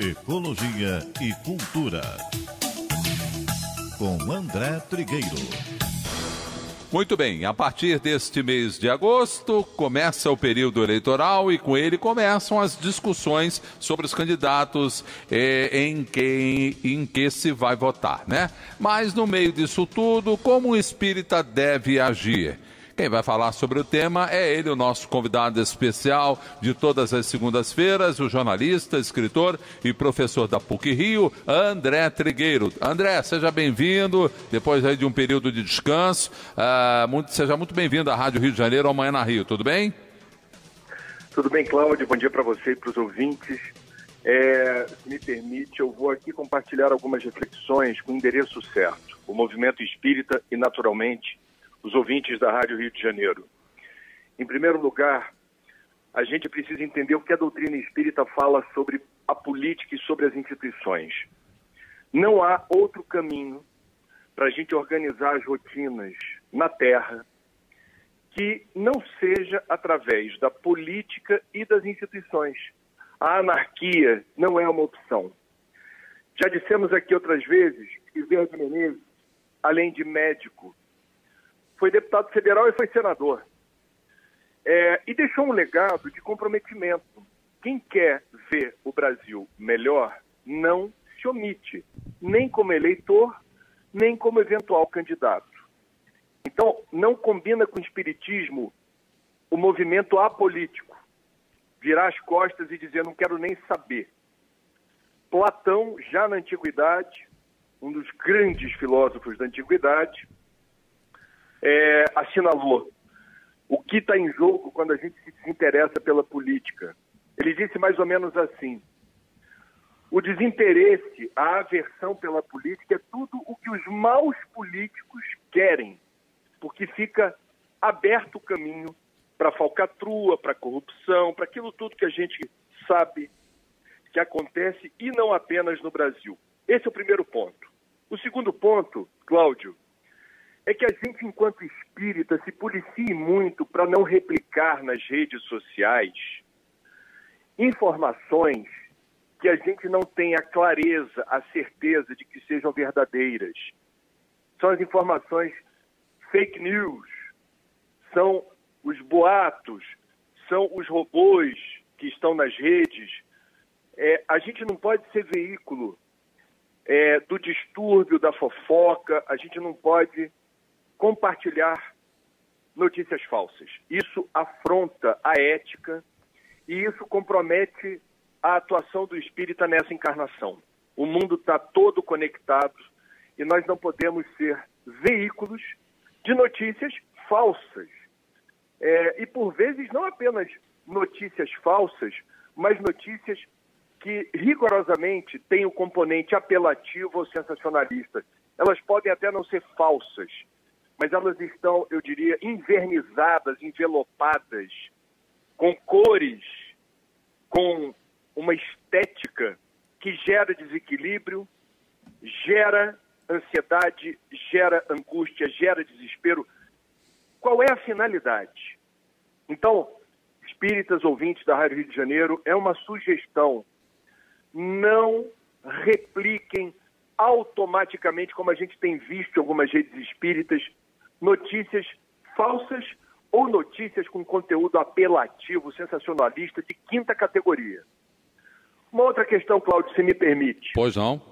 Ecologia e Cultura, com André Trigueiro. Muito bem, a partir deste mês de agosto começa o período eleitoral e com ele começam as discussões sobre os candidatos em que se vai votar, né? Mas no meio disso tudo, como o espírita deve agir? Quem vai falar sobre o tema é ele, o nosso convidado especial de todas as segundas-feiras, o jornalista, escritor e professor da PUC-Rio, André Trigueiro. André, seja bem-vindo, depois aí de um período de descanso. Seja muito bem-vindo à Rádio Rio de Janeiro, Amanhã na Rio, tudo bem? Tudo bem, Cláudio, bom dia para você e para os ouvintes. Se me permite, eu vou aqui compartilhar algumas reflexões com o endereço certo, o movimento espírita e, naturalmente, os ouvintes da Rádio Rio de Janeiro. Em primeiro lugar, a gente precisa entender o que a doutrina espírita fala sobre a política e sobre as instituições. Não há outro caminho para a gente organizar as rotinas na Terra que não seja através da política e das instituições. A anarquia não é uma opção. Já dissemos aqui outras vezes que Bezerra de Menezes, além de médico, foi deputado federal e foi senador. E deixou um legado de comprometimento. Quem quer ver o Brasil melhor não se omite, nem como eleitor, nem como eventual candidato. Então, não combina com o espiritismo o movimento apolítico, virar as costas e dizer não quero nem saber. Platão, já na antiguidade, um dos grandes filósofos da antiguidade, assinalou o que está em jogo quando a gente se desinteressa pela política. Ele disse mais ou menos assim: o desinteresse, a aversão pela política é tudo o que os maus políticos querem, porque fica aberto o caminho para a falcatrua, para a corrupção, para aquilo tudo que a gente sabe que acontece e não apenas no Brasil. Esse é o primeiro ponto. O segundo ponto, Cláudio, é que a gente, enquanto espírita, se policie muito para não replicar nas redes sociais informações que a gente não tem a clareza, a certeza de que sejam verdadeiras. São as informações fake news, são os boatos, são os robôs que estão nas redes. A gente não pode ser veículo do distúrbio, da fofoca, a gente não pode compartilhar notícias falsas. Isso afronta a ética e isso compromete a atuação do espírita nessa encarnação. O mundo está todo conectado e nós não podemos ser veículos de notícias falsas. E por vezes não apenas notícias falsas, mas notícias que rigorosamente têm o componente apelativo ou sensacionalista. Elas podem até não ser falsas, mas elas estão, eu diria, envernizadas, envelopadas, com cores, com uma estética que gera desequilíbrio, gera ansiedade, gera angústia, gera desespero. Qual é a finalidade? Então, espíritas ouvintes da Rádio Rio de Janeiro, é uma sugestão: não repliquem automaticamente, como a gente tem visto em algumas redes espíritas, notícias falsas ou notícias com conteúdo apelativo, sensacionalista, de quinta categoria. Uma outra questão, Cláudio, se me permite. Pois não.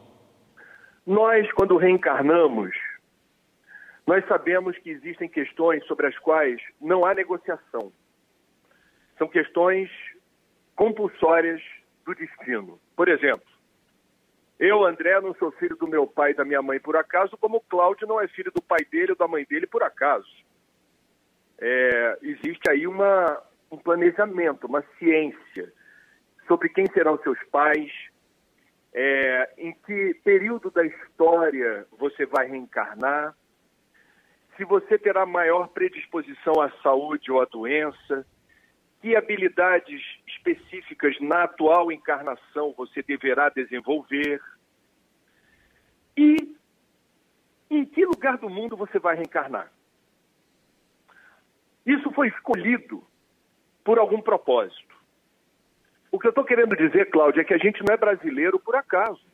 Nós, quando reencarnamos, nós sabemos que existem questões sobre as quais não há negociação. São questões compulsórias do destino. Por exemplo, eu, André, não sou filho do meu pai e da minha mãe por acaso, como o Cláudio não é filho do pai dele ou da mãe dele por acaso. Existe aí um planejamento, uma ciência sobre quem serão seus pais, em que período da história você vai reencarnar, se você terá maior predisposição à saúde ou à doença, que habilidades específicas na atual encarnação você deverá desenvolver e em que lugar do mundo você vai reencarnar. Isso foi escolhido por algum propósito. O que eu estou querendo dizer, Cláudio, é que a gente não é brasileiro por acaso.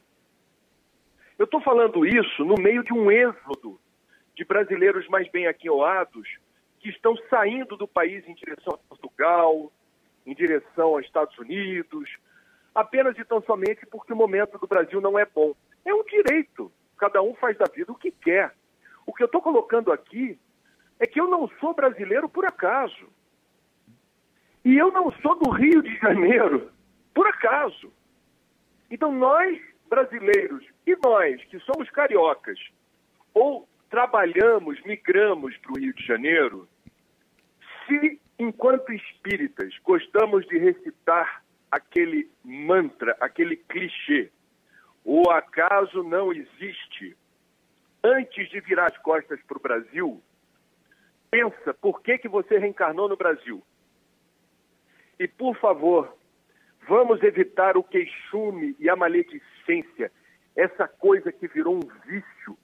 Eu estou falando isso no meio de um êxodo de brasileiros mais bem aquinhoados que estão saindo do país em direção a Portugal, em direção aos Estados Unidos, apenas e tão somente porque o momento do Brasil não é bom. É um direito. Cada um faz da vida o que quer. O que eu estou colocando aqui é que eu não sou brasileiro por acaso. E eu não sou do Rio de Janeiro por acaso. Então nós, brasileiros, e nós que somos cariocas, ou trabalhamos, migramos para o Rio de Janeiro, se, enquanto espíritas, gostamos de recitar aquele mantra, aquele clichê, o acaso não existe, antes de virar as costas para o Brasil, pensa por que você reencarnou no Brasil. E, por favor, vamos evitar o queixume e a maledicência, essa coisa que virou um vício,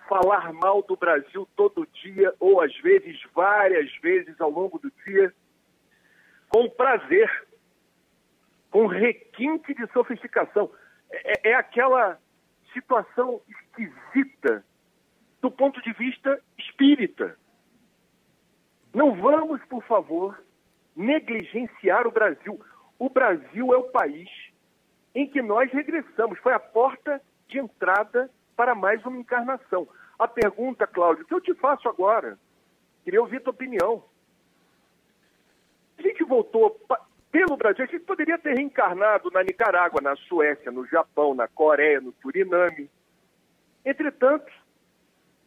falar mal do Brasil todo dia, ou às vezes, várias vezes ao longo do dia, com prazer, com requinte de sofisticação. É aquela situação esquisita do ponto de vista espírita. Não vamos, por favor, negligenciar o Brasil. O Brasil é o país em que nós regressamos. Foi a porta de entrada para mais uma encarnação. A pergunta, Cláudio, que eu te faço agora, queria ouvir tua opinião. A gente voltou pelo Brasil, a gente poderia ter reencarnado na Nicarágua, na Suécia, no Japão, na Coreia, no Suriname. Entretanto,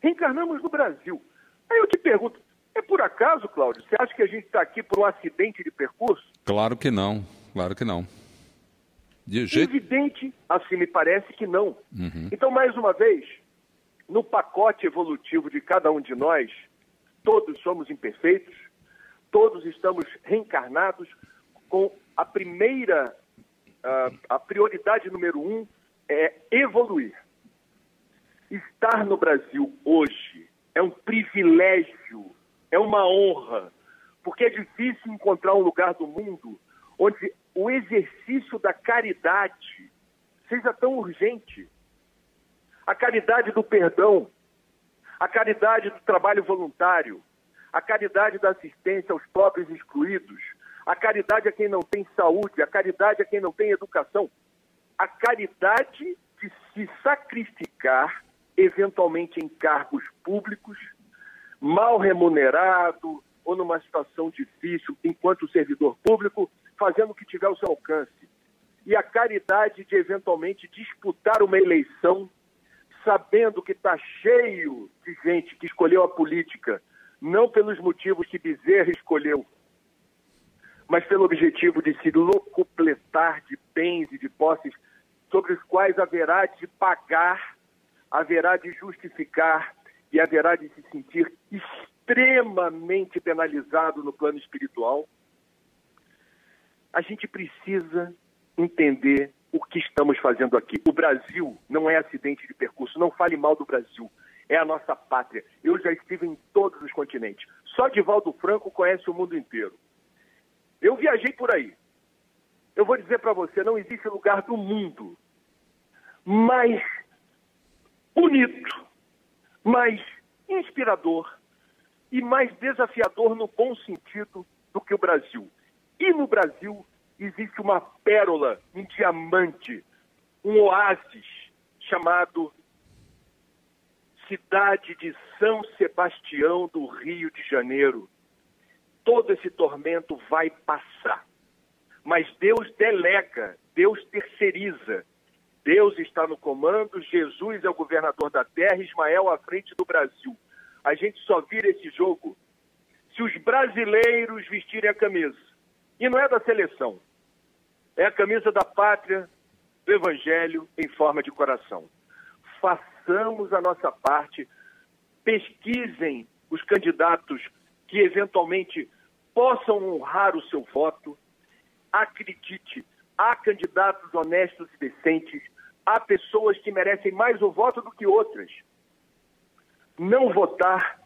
reencarnamos no Brasil. Aí eu te pergunto, é por acaso, Cláudio? Você acha que a gente está aqui por um acidente de percurso? Claro que não, claro que não. Evidente, assim me parece que não. Então, mais uma vez, no pacote evolutivo de cada um de nós, todos somos imperfeitos, todos estamos reencarnados com a primeira, a prioridade número 1 é evoluir. Estar no Brasil hoje é um privilégio, é uma honra, porque é difícil encontrar um lugar do mundo onde o exercício da caridade seja tão urgente. A caridade do perdão, a caridade do trabalho voluntário, a caridade da assistência aos pobres e excluídos, a caridade a quem não tem saúde, a caridade a quem não tem educação, a caridade de se sacrificar, eventualmente em cargos públicos, mal remunerado ou numa situação difícil, enquanto servidor público, fazendo o que tiver ao seu alcance. E a caridade de eventualmente disputar uma eleição, sabendo que está cheio de gente que escolheu a política, não pelos motivos que Bezerra escolheu, mas pelo objetivo de se locupletar de bens e de posses sobre os quais haverá de pagar, haverá de justificar e haverá de se sentir extremamente penalizado no plano espiritual. A gente precisa entender o que estamos fazendo aqui. O Brasil não é acidente de percurso, não fale mal do Brasil. É a nossa pátria. Eu já estive em todos os continentes. Só Divaldo Franco conhece o mundo inteiro. Eu viajei por aí. Eu vou dizer para você, não existe lugar do mundo mais bonito, mais inspirador e mais desafiador no bom sentido do que o Brasil. E no Brasil existe uma pérola, um diamante, um oásis chamado cidade de São Sebastião do Rio de Janeiro. Todo esse tormento vai passar. Mas Deus delega, Deus terceiriza. Deus está no comando, Jesus é o governador da terra, Ismael à frente do Brasil. A gente só vira esse jogo se os brasileiros vestirem a camisa. E não é da seleção. É a camisa da pátria, do evangelho em forma de coração. Façamos a nossa parte, pesquisem os candidatos que eventualmente possam honrar o seu voto. Acredite, há candidatos honestos e decentes, há pessoas que merecem mais o voto do que outras. Não votar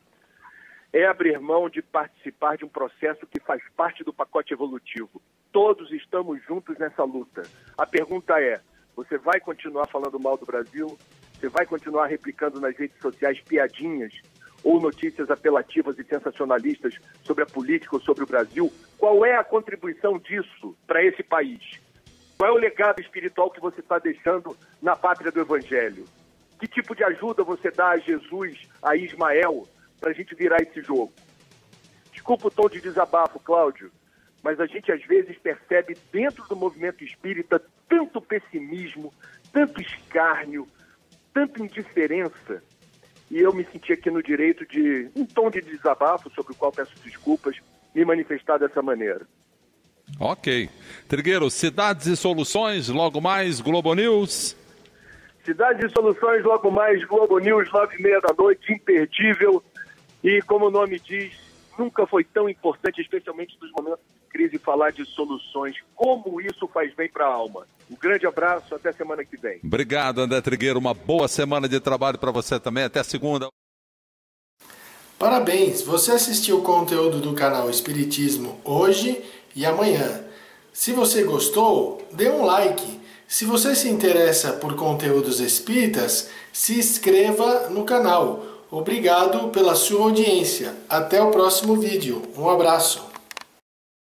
é abrir mão de participar de um processo que faz parte do pacote evolutivo. todos estamos juntos nessa luta. A pergunta é, você vai continuar falando mal do Brasil? Você vai continuar replicando nas redes sociais piadinhas ou notícias apelativas e sensacionalistas sobre a política ou sobre o Brasil? Qual é a contribuição disso para esse país? Qual é o legado espiritual que você está deixando na pátria do Evangelho? Que tipo de ajuda você dá a Jesus, a Ismael, para a gente virar esse jogo? Desculpa o tom de desabafo, Cláudio, mas a gente às vezes percebe dentro do movimento espírita tanto pessimismo, tanto escárnio, tanta indiferença, e eu me senti aqui no direito de, um tom de desabafo, sobre o qual peço desculpas, me manifestar dessa maneira. Ok. Trigueiro, Cidades e Soluções, logo mais, Globo News. Cidades e Soluções, logo mais, Globo News, 9h30 da noite, imperdível. E como o nome diz, nunca foi tão importante, especialmente nos momentos de crise, falar de soluções. Como isso faz bem para a alma. Um grande abraço, até semana que vem. Obrigado, André Trigueiro. Uma boa semana de trabalho para você também. Até segunda. Parabéns! Você assistiu o conteúdo do canal Espiritismo hoje e amanhã. Se você gostou, dê um like. Se você se interessa por conteúdos espíritas, se inscreva no canal. Obrigado pela sua audiência. Até o próximo vídeo. Um abraço.